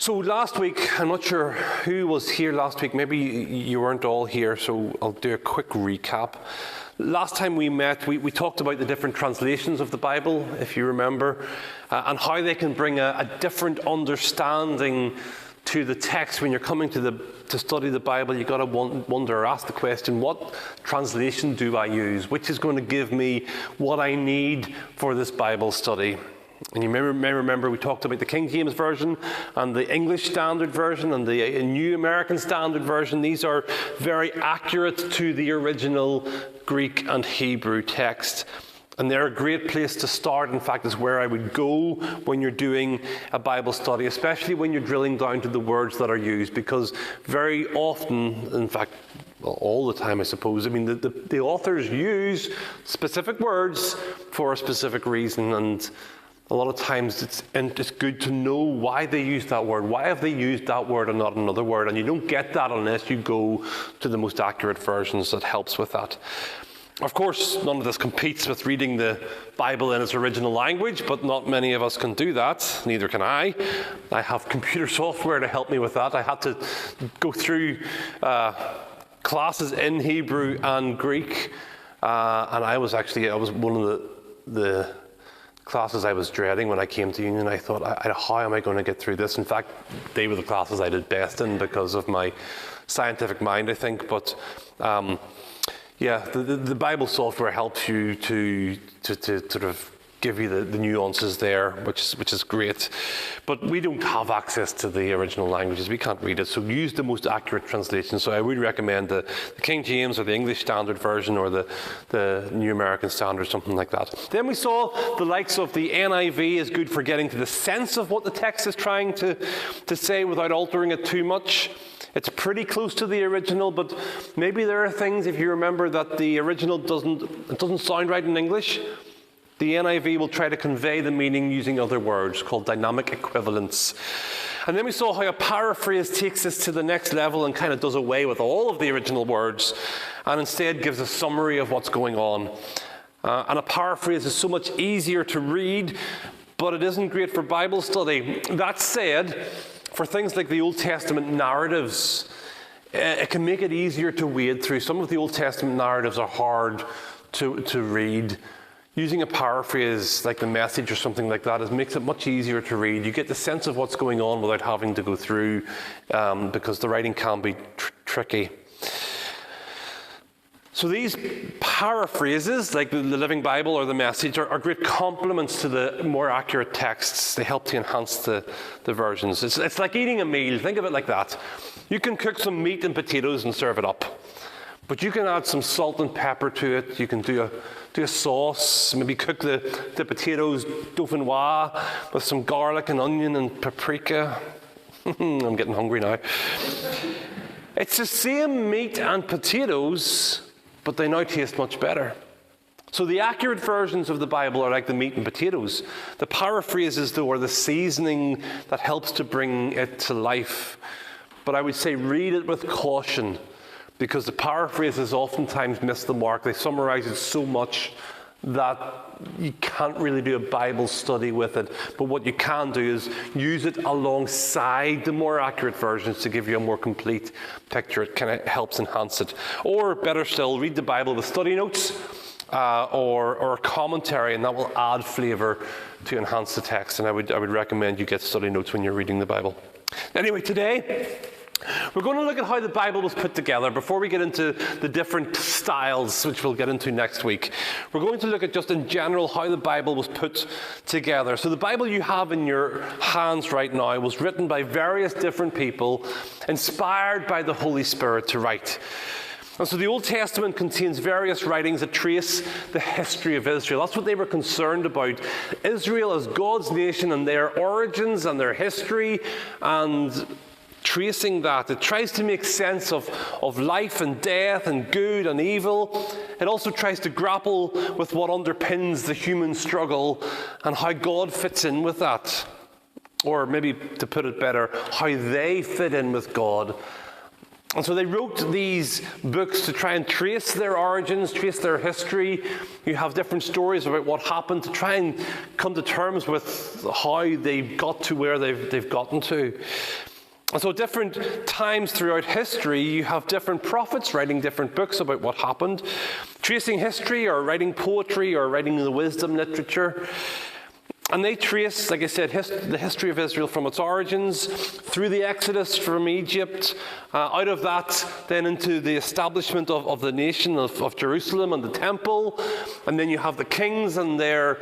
So last week, I'm not sure who was here last week. Maybe you weren't all here, so I'll do a quick recap. Last time we met, we talked about the different translations of the Bible, if you remember, and how they can bring a different understanding to the text. When you're coming to study the Bible, you've got to wonder or ask the question, what translation do I use? Which is going to give me what I need for this Bible study? And you may remember we talked about the King James Version and the English Standard Version and the New American Standard Version. These are very accurate to the original Greek and Hebrew text. And they're a great place to start. In fact, is where I would go when you're doing a Bible study, especially when you're drilling down to the words that are used. Because very often, in fact, well, all the time, I suppose, the authors use specific words for a specific reason. And a lot of times it's good to know why they use that word. Why have they used that word and not another word? And you don't get that unless you go to the most accurate versions. That helps with that. Of course, none of this competes with reading the Bible in its original language, but not many of us can do that. Neither can I. I have computer software to help me with that. I had to go through classes in Hebrew and Greek, and I was one of the classes I was dreading when I came to Union. I thought, how am I going to get through this? In fact, they were the classes I did best in because of my scientific mind, I think. But the Bible software helps you to sort of give you the nuances there, which is great. But we don't have access to the original languages. We can't read it. So use the most accurate translation. So I would recommend the King James or the English Standard Version or the New American Standard, something like that. Then we saw the likes of the NIV is good for getting to the sense of what the text is trying to say without altering it too much. It's pretty close to the original, but maybe there are things, if you remember, that the original doesn't sound right in English. The NIV will try to convey the meaning using other words called dynamic equivalence. And then we saw how a paraphrase takes us to the next level and kind of does away with all of the original words and instead gives a summary of what's going on. And a paraphrase is so much easier to read, but it isn't great for Bible study. That said, for things like the Old Testament narratives, it can make it easier to wade through. Some of the Old Testament narratives are hard to read. Using a paraphrase like the Message or something like that makes it much easier to read. You get the sense of what's going on without having to go through because the writing can be tricky. So these paraphrases, like the Living Bible or the Message, are great complements to the more accurate texts. They help to enhance the versions. It's like eating a meal. Think of it like that. You can cook some meat and potatoes and serve it up. But you can add some salt and pepper to it. You can do a sauce, maybe cook the potatoes dauphinoise with some garlic and onion and paprika. I'm getting hungry now. It's the same meat and potatoes, but they now taste much better. So the accurate versions of the Bible are like the meat and potatoes. The paraphrases, though, are the seasoning that helps to bring it to life. But I would say read it with caution, because the paraphrases oftentimes miss the mark. They summarize it so much that you can't really do a Bible study with it. But what you can do is use it alongside the more accurate versions to give you a more complete picture. It kind of helps enhance it. Or better still, read the Bible with study notes or a commentary, and that will add flavour to enhance the text. And I would recommend you get study notes when you're reading the Bible. Anyway, today we're going to look at how the Bible was put together before we get into the different styles, which we'll get into next week. We're going to look at just in general how the Bible was put together. So the Bible you have in your hands right now was written by various different people, inspired by the Holy Spirit to write. And so the Old Testament contains various writings that trace the history of Israel. That's what they were concerned about. Israel as God's nation and their origins and their history, and tracing that. It tries to make sense of life and death and good and evil. It also tries to grapple with what underpins the human struggle and how God fits in with that. Or maybe, to put it better, how they fit in with God. And so they wrote these books to try and trace their origins, trace their history. You have different stories about what happened to try and come to terms with how they got to where they've gotten to. And so different times throughout history, you have different prophets writing different books about what happened, tracing history or writing poetry or writing the wisdom literature. And they trace, like I said, the history of Israel from its origins, through the Exodus from Egypt, out of that then into the establishment of the nation of Jerusalem and the temple. And then you have the kings and their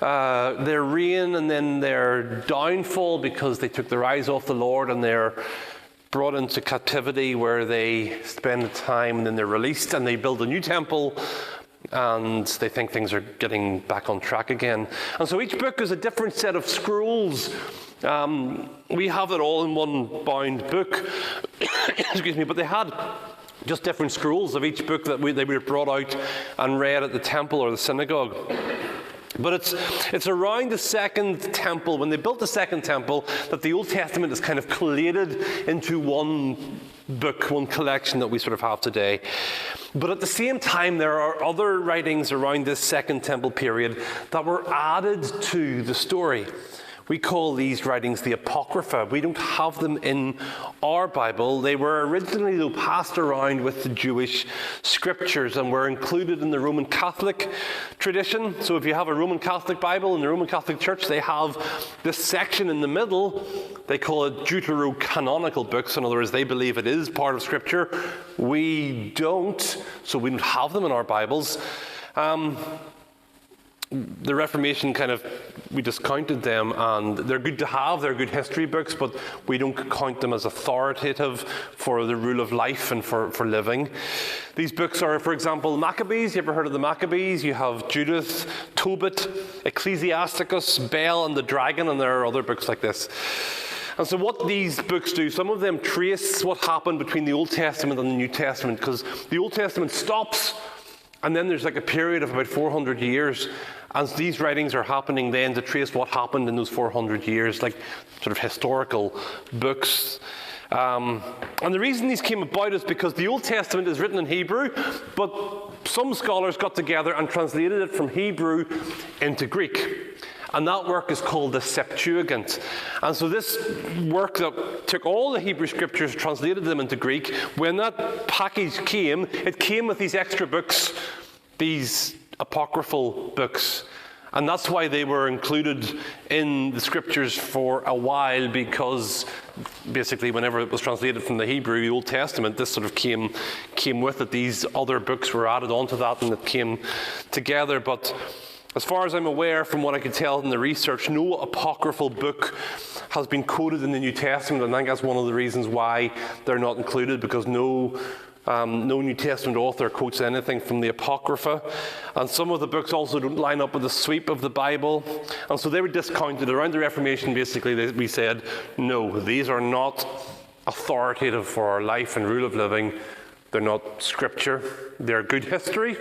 reign and then their downfall because they took their eyes off the Lord and they're brought into captivity where they spend time and then they're released and they build a new temple. And they think things are getting back on track again. And so each book is a different set of scrolls. We have it all in one bound book. Excuse me, but they had just different scrolls of each book that they would have brought out and read at the temple or the synagogue. But it's around the second temple, when they built the second temple, that the Old Testament is kind of collated into one book, one collection that we sort of have today. But at the same time, there are other writings around this second temple period that were added to the story. We call these writings the Apocrypha. We don't have them in our Bible. They were originally, though, passed around with the Jewish scriptures and were included in the Roman Catholic tradition. So if you have a Roman Catholic Bible in the Roman Catholic Church, they have this section in the middle. They call it Deuterocanonical Books. In other words, they believe it is part of Scripture. We don't, so we don't have them in our Bibles. The Reformation we discounted them, and they're good to have, they're good history books, but we don't count them as authoritative for the rule of life and for living. These books are, for example, Maccabees. You ever heard of the Maccabees? You have Judith, Tobit, Ecclesiasticus, Bel and the Dragon, and there are other books like this. And so what these books do, some of them trace what happened between the Old Testament and the New Testament, because the Old Testament stops, and then there's like a period of about 400 years. And these writings are happening then to trace what happened in those 400 years, like sort of historical books. And the reason these came about is because the Old Testament is written in Hebrew, but some scholars got together and translated it from Hebrew into Greek. And that work is called the Septuagint. And so this work that took all the Hebrew scriptures, translated them into Greek, when that package came, it came with these extra books, these apocryphal books. And that's why they were included in the scriptures for a while, because basically whenever it was translated from the Hebrew, the Old Testament, this sort of came with it. These other books were added onto that and it came together. But as far as I'm aware, from what I could tell in the research, no apocryphal book has been quoted in the New Testament. And I think that's one of the reasons why they're not included, because no New Testament author quotes anything from the Apocrypha. And some of the books also don't line up with the sweep of the Bible. And so they were discounted. Around the Reformation, basically, we said, no, these are not authoritative for our life and rule of living. They're not scripture. They're good history,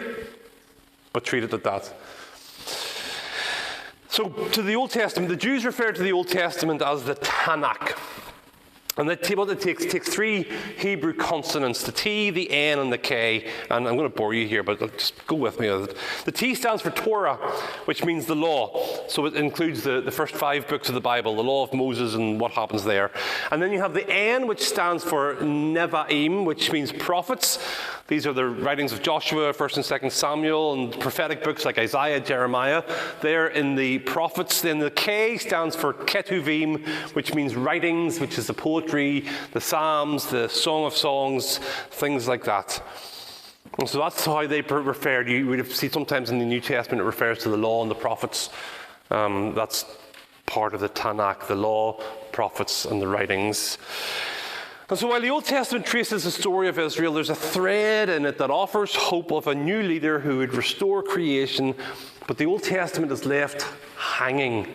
but treat it at that. So to the Old Testament, the Jews refer to the Old Testament as the Tanakh. And what it takes three Hebrew consonants, the T, the N, and the K. And I'm going to bore you here, but just go with me. The T stands for Torah, which means the law. So it includes the first 5 books of the Bible, the law of Moses and what happens there. And then you have the N, which stands for Nevi'im, which means prophets. These are the writings of Joshua, 1st and 2nd Samuel, and prophetic books like Isaiah, Jeremiah. They're in the prophets. Then the K stands for Ketuvim, which means writings, which is the poetry, the Psalms, the Song of Songs, things like that. And so that's how they referred. You would see sometimes in the New Testament it refers to the law and the prophets. That's part of the Tanakh, the law, prophets, and the writings. And so while the Old Testament traces the story of Israel, there's a thread in it that offers hope of a new leader who would restore creation, but the Old Testament is left hanging.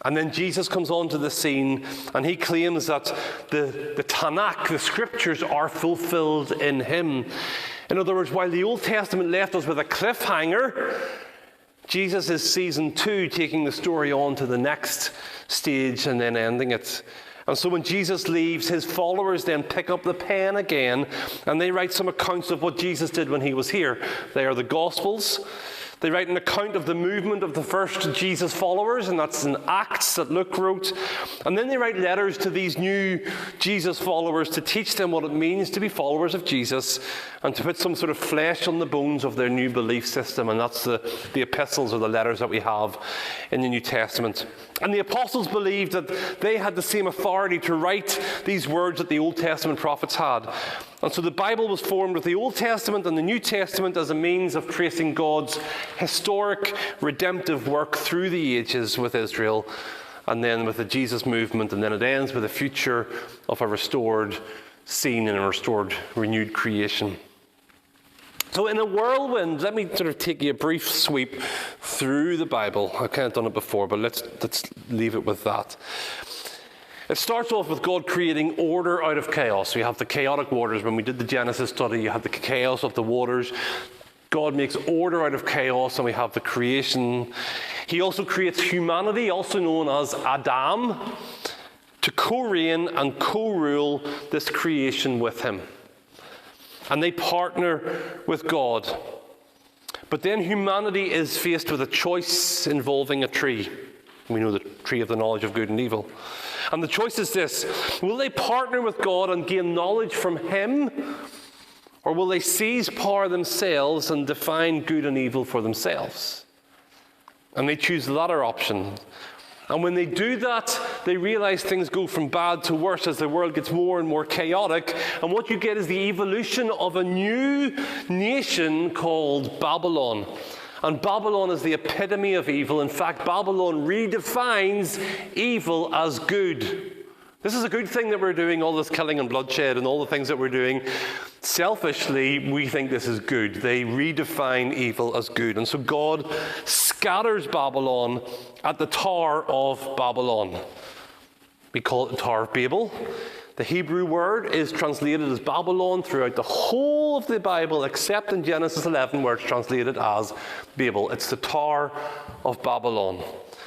And then Jesus comes onto the scene and he claims that the Tanakh, the scriptures, are fulfilled in him. In other words, while the Old Testament left us with a cliffhanger, Jesus is season 2, taking the story on to the next stage and then ending it. And so when Jesus leaves, his followers then pick up the pen again, and they write some accounts of what Jesus did when he was here. They are the Gospels. They write an account of the movement of the first Jesus followers, and that's in Acts that Luke wrote. And then they write letters to these new Jesus followers to teach them what it means to be followers of Jesus and to put some sort of flesh on the bones of their new belief system. And that's the epistles or the letters that we have in the New Testament. And the apostles believed that they had the same authority to write these words that the Old Testament prophets had. And so the Bible was formed with the Old Testament and the New Testament as a means of tracing God's historic redemptive work through the ages with Israel, and then with the Jesus movement, and then it ends with the future of a restored scene and a restored, renewed creation. So in a whirlwind, let me sort of take you a brief sweep through the Bible. I've kind of done it before, but let's leave it with that. It starts off with God creating order out of chaos. We have the chaotic waters. When we did the Genesis study, you had the chaos of the waters. God makes order out of chaos, and we have the creation. He also creates humanity, also known as Adam, to co-reign and co-rule this creation with him. And they partner with God. But then humanity is faced with a choice involving a tree. We know the tree of the knowledge of good and evil. And the choice is this: will they partner with God and gain knowledge from him? Or will they seize power themselves and define good and evil for themselves? And they choose the latter option. And when they do that, they realize things go from bad to worse as the world gets more and more chaotic. And what you get is the evolution of a new nation called Babylon. And Babylon is the epitome of evil. In fact, Babylon redefines evil as good. This is a good thing that we're doing, all this killing and bloodshed and all the things that we're doing. Selfishly, we think this is good. They redefine evil as good. And so God scatters Babylon at the Tower of Babylon. We call it the Tower of Babel. The Hebrew word is translated as Babylon throughout the whole of the Bible, except in Genesis 11, where it's translated as Babel. It's the Tower of Babylon.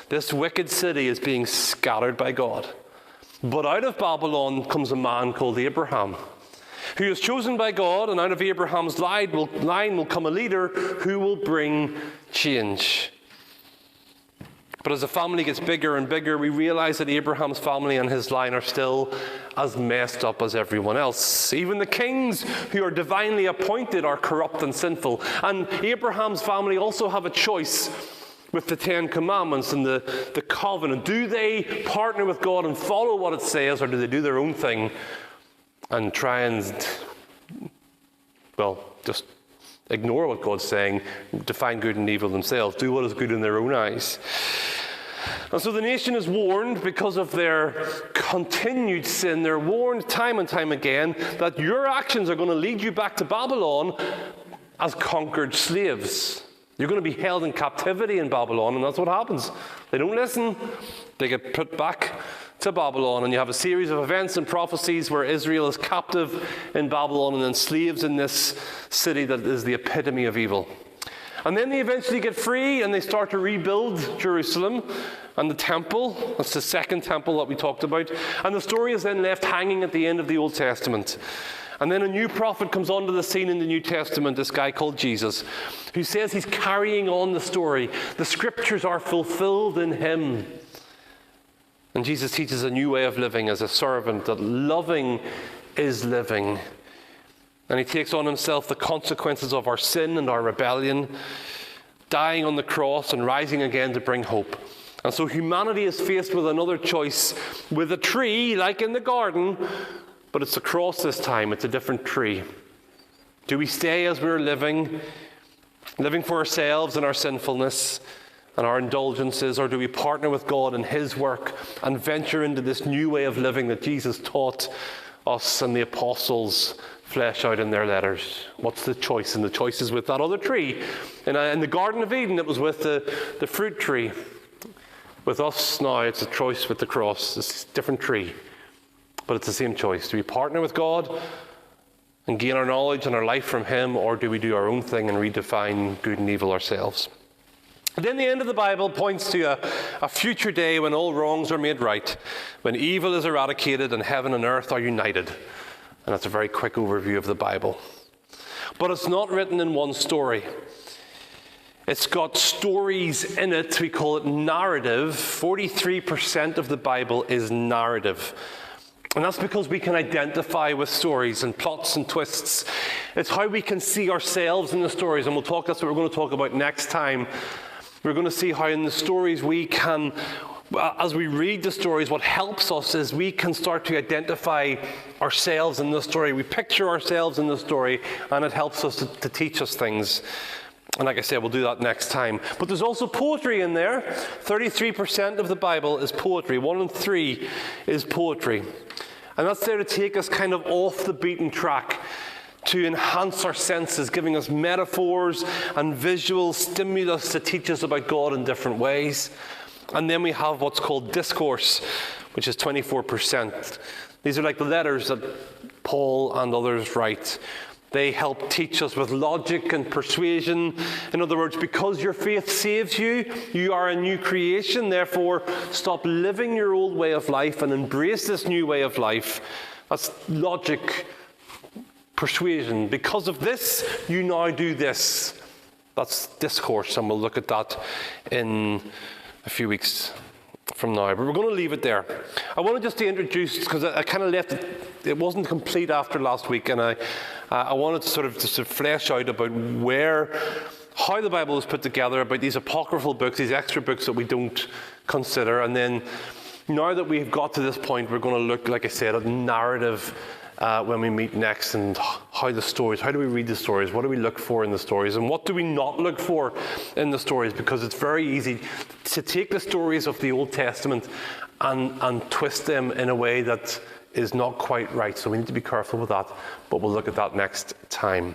This wicked city is being scattered by God. But out of Babylon comes a man called Abraham, who is chosen by God, and out of Abraham's line will come a leader who will bring change. But as the family gets bigger and bigger, we realize that Abraham's family and his line are still as messed up as everyone else. Even the kings who are divinely appointed are corrupt and sinful. And Abraham's family also have a choice with the Ten Commandments and the covenant. Do they partner with God and follow what it says, or do they do their own thing and try and, just ignore what God's saying, define good and evil themselves, do what is good in their own eyes? And so the nation is warned because of their continued sin. They're warned time and time again that your actions are going to lead you back to Babylon as conquered slaves. You're going to be held in captivity in Babylon, and that's what happens. They don't listen. They get put back to Babylon, and you have a series of events and prophecies where Israel is captive in Babylon and then slaves in this city that is the epitome of evil. And then they eventually get free, and they start to rebuild Jerusalem and the temple. That's the second temple that we talked about. And the story is then left hanging at the end of the Old Testament. And then a new prophet comes onto the scene in the New Testament, this guy called Jesus, who says he's carrying on the story. The scriptures are fulfilled in him. And Jesus teaches a new way of living as a servant, that loving is living. And he takes on himself the consequences of our sin and our rebellion, dying on the cross and rising again to bring hope. And so humanity is faced with another choice, with a tree like in the garden, but it's a cross this time. It's a different tree. Do we stay as we're living for ourselves and our sinfulness and our indulgences, or do we partner with God in his work and venture into this new way of living that Jesus taught us and the apostles flesh out in their letters? What's the choice? And the choice is with that other tree. In the Garden of Eden, it was with the fruit tree. With us now, it's a choice with the cross. It's a different tree, but it's the same choice. Do we partner with God and gain our knowledge and our life from him, or do we do our own thing and redefine good and evil ourselves? Then the end of the Bible points to a future day when all wrongs are made right, when evil is eradicated and heaven and earth are united. And that's a very quick overview of the Bible. But it's not written in one story. It's got stories in it. We call it narrative. 43% of the Bible is narrative. And that's because we can identify with stories and plots and twists. It's how we can see ourselves in the stories. And that's what we're going to talk about next time. We're going to see how in the stories we can, as we read the stories, what helps us is we can start to identify ourselves in the story. We picture ourselves in the story, and it helps us to teach us things. And like I said, we'll do that next time. But there's also poetry in there. 33% of the Bible is poetry. 1 in 3 is poetry. And that's there to take us kind of off the beaten track, to enhance our senses, giving us metaphors and visual stimulus to teach us about God in different ways. And then we have what's called discourse, which is 24%. These are like the letters that Paul and others write. They help teach us with logic and persuasion. In other words, because your faith saves you, you are a new creation. Therefore, stop living your old way of life and embrace this new way of life. That's logic, persuasion. Because of this, you now do this. That's discourse, and we'll look at that in a few weeks from now. But we're going to leave it there. I wanted just to introduce, because I kind of left it wasn't complete after last week, and I wanted to sort of just to flesh out about how the Bible is put together, about these apocryphal books, these extra books that we don't consider. And then now that we've got to this point, we're going to look, like I said, at narrative when we meet next, and how do we read the stories, what do we look for in the stories, and what do we not look for in the stories, because it's very easy to take the stories of the Old Testament and twist them in a way that is not quite right. So we need to be careful with that, but we'll look at that next time.